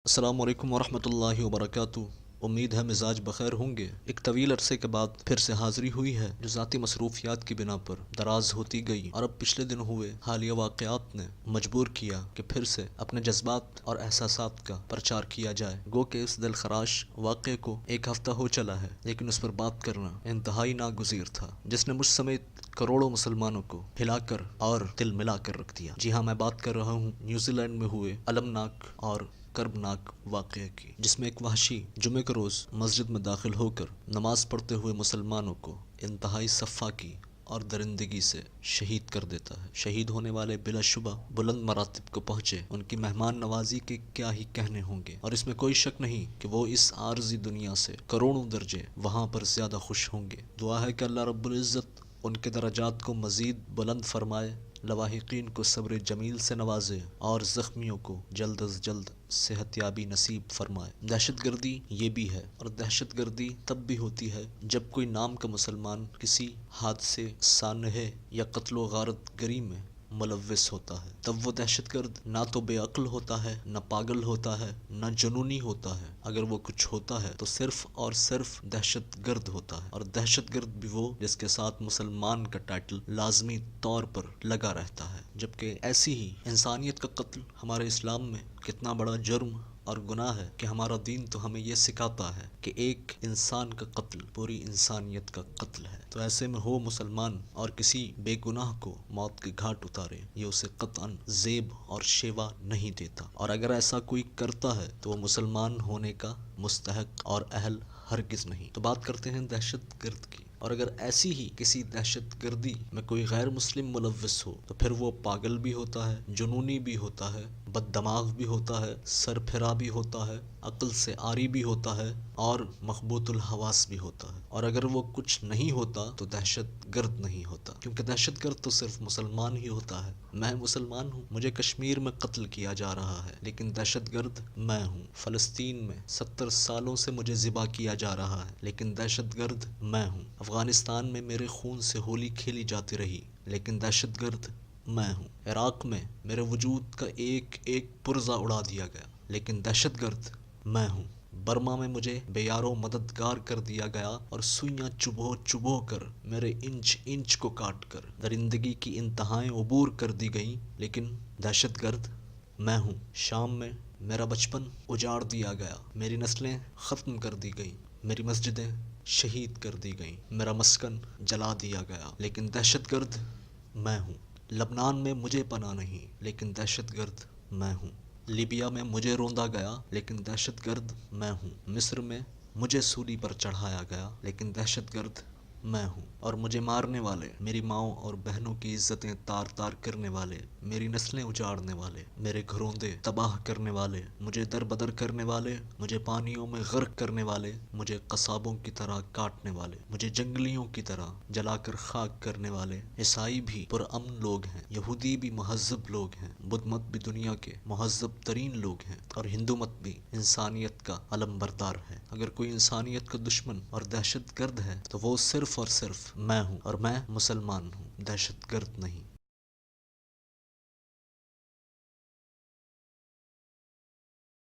السلام علیکم ورحمۃ اللہ وبرکاتہ۔ امید ہے مزاج بخیر ہوں گے۔ ایک طویل عرصے کے بعد پھر سے حاضری ہوئی ہے جو ذاتی مصروفیات کی بنا پر دراز ہوتی گئی، اور اب پچھلے دن ہوئے حالیہ واقعات نے مجبور کیا کہ پھر سے اپنے جذبات اور احساسات کا پرچار کیا جائے۔ گو کہ اس دلخراش واقعے کو ایک ہفتہ ہو چلا ہے، لیکن اس پر بات کرنا انتہائی ناگزیر تھا، جس نے مجھ سمیت کروڑوں مسلمانوں کو ہلا کر اور دل ملا کر رکھ دیا۔ جی ہاں، میں بات کر رہا ہوں نیوزی لینڈ میں ہوئے المناک اور کربناک واقعے کی، جس میں ایک وحشی جمعے کے روز مسجد میں داخل ہو کر نماز پڑھتے ہوئے مسلمانوں کو انتہائی سفاکی اور درندگی سے شہید کر دیتا ہے۔ شہید ہونے والے بلا شبہ بلند مراتب کو پہنچے، ان کی مہمان نوازی کے کیا ہی کہنے ہوں گے، اور اس میں کوئی شک نہیں کہ وہ اس عارضی دنیا سے کروڑوں درجے وہاں پر زیادہ خوش ہوں گے۔ دعا ہے کہ اللہ رب العزت ان کے درجات کو مزید بلند فرمائے، لواحقین کو صبر جمیل سے نوازے، اور زخمیوں کو جلد از جلد صحت یابی نصیب فرمائے۔ دہشت گردی یہ بھی ہے، اور دہشت گردی تب بھی ہوتی ہے جب کوئی نام کا مسلمان کسی حادثے، سانحے یا قتل و غارت گری میں ملوث ہوتا ہے۔ تب وہ دہشت گرد نہ تو بے عقل ہوتا ہے، نہ پاگل ہوتا ہے، نہ جنونی ہوتا ہے۔ اگر وہ کچھ ہوتا ہے تو صرف اور صرف دہشت گرد ہوتا ہے، اور دہشت گرد بھی وہ جس کے ساتھ مسلمان کا ٹائٹل لازمی طور پر لگا رہتا ہے۔ جبکہ ایسی ہی انسانیت کا قتل ہمارے اسلام میں کتنا بڑا جرم اور گناہ ہے کہ ہمارا دین تو ہمیں یہ سکھاتا ہے کہ ایک انسان کا قتل پوری انسانیت کا قتل ہے۔ تو ایسے میں ہو مسلمان اور کسی بے گناہ کو موت کے گھاٹ اتارے، یہ اسے قطعاً زیب اور شیوا نہیں دیتا، اور اگر ایسا کوئی کرتا ہے تو وہ مسلمان ہونے کا مستحق اور اہل ہرگز نہیں۔ تو بات کرتے ہیں دہشت گرد کی، اور اگر ایسی ہی کسی دہشت گردی میں کوئی غیر مسلم ملوث ہو تو پھر وہ پاگل بھی ہوتا ہے، جنونی بھی ہوتا ہے، بد دماغ بھی ہوتا ہے، سر پھرا بھی ہوتا ہے، عقل سے عاری بھی ہوتا ہے، اور مخبوط الحواس بھی ہوتا ہے۔ اور اگر وہ کچھ نہیں ہوتا تو دہشت گرد نہیں ہوتا، کیونکہ دہشت گرد تو صرف مسلمان ہی ہوتا ہے۔ میں مسلمان ہوں، مجھے کشمیر میں قتل کیا جا رہا ہے، لیکن دہشت گرد میں ہوں۔ فلسطین میں 70 سالوں سے مجھے ذبح کیا جا رہا ہے، لیکن دہشت گرد میں ہوں۔ افغانستان میں میرے خون سے ہولی کھیلی جاتی رہی، لیکن دہشت گرد میں ہوں۔ عراق میں میرے وجود کا ایک ایک پرزہ اڑا دیا گیا، لیکن دہشت گرد میں ہوں۔ برما میں مجھے بے یار و مددگار کر دیا گیا، اور سوئیاں چبھو چبھو کر میرے انچ انچ کو کاٹ کر درندگی کی انتہائیں عبور کر دی گئیں، لیکن دہشت گرد میں ہوں۔ شام میں میرا بچپن اجاڑ دیا گیا، میری نسلیں ختم کر دی گئیں، میری مسجدیں شہید کر دی گئیں، میرا مسکن جلا دیا گیا، لیکن دہشت گرد میں ہوں۔ لبنان میں مجھے پناہ نہیں، لیکن دہشت گرد میں ہوں۔ لیبیا میں مجھے روندا گیا، لیکن دہشت گرد میں ہوں۔ مصر میں مجھے سولی پر چڑھایا گیا، لیکن دہشت گرد میں ہوں۔ اور مجھے مارنے والے، میری ماؤں اور بہنوں کی عزتیں تار تار کرنے والے، میری نسلیں اجاڑنے والے، میرے گھروندے تباہ کرنے والے، مجھے در بدر کرنے والے، مجھے پانیوں میں غرق کرنے والے، مجھے قصابوں کی طرح کاٹنے والے، مجھے جنگلیوں کی طرح جلا کر خاک کرنے والے۔ عیسائی بھی پرامن لوگ ہیں، یہودی بھی مہذب لوگ ہیں، بدھ مت بھی دنیا کے مہذب ترین لوگ ہیں، اور ہندو مت بھی انسانیت کا علم بردار ہے۔ اگر کوئی انسانیت کا دشمن اور دہشت گرد ہے تو وہ صرف اور صرف میں ہوں، اور میں مسلمان ہوں، دہشت گرد نہیں۔